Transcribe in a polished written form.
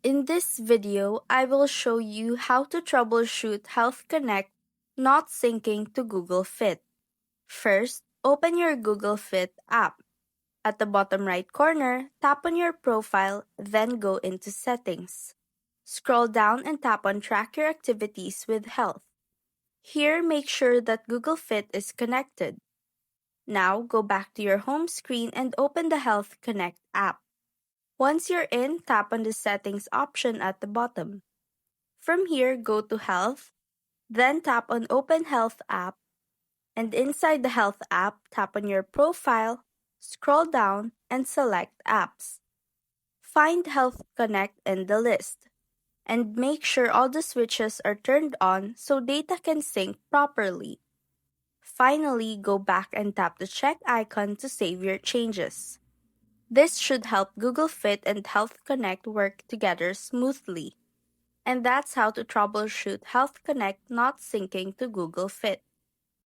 In this video, I will show you how to troubleshoot Health Connect not syncing to Google Fit. First, open your Google Fit app. At the bottom right corner, tap on your profile, then go into Settings. Scroll down and tap on Track Your Activities with Health. Here, make sure that Google Fit is connected. Now, go back to your home screen and open the Health Connect app. Once you're in, tap on the Settings option at the bottom. From here, go to Health, then tap on Open Health app, and inside the Health app, tap on your profile, scroll down, and select Apps. Find Health Connect in the list, and make sure all the switches are turned on so data can sync properly. Finally, go back and tap the check icon to save your changes. This should help Google Fit and Health Connect work together smoothly. And that's how to troubleshoot Health Connect not syncing to Google Fit.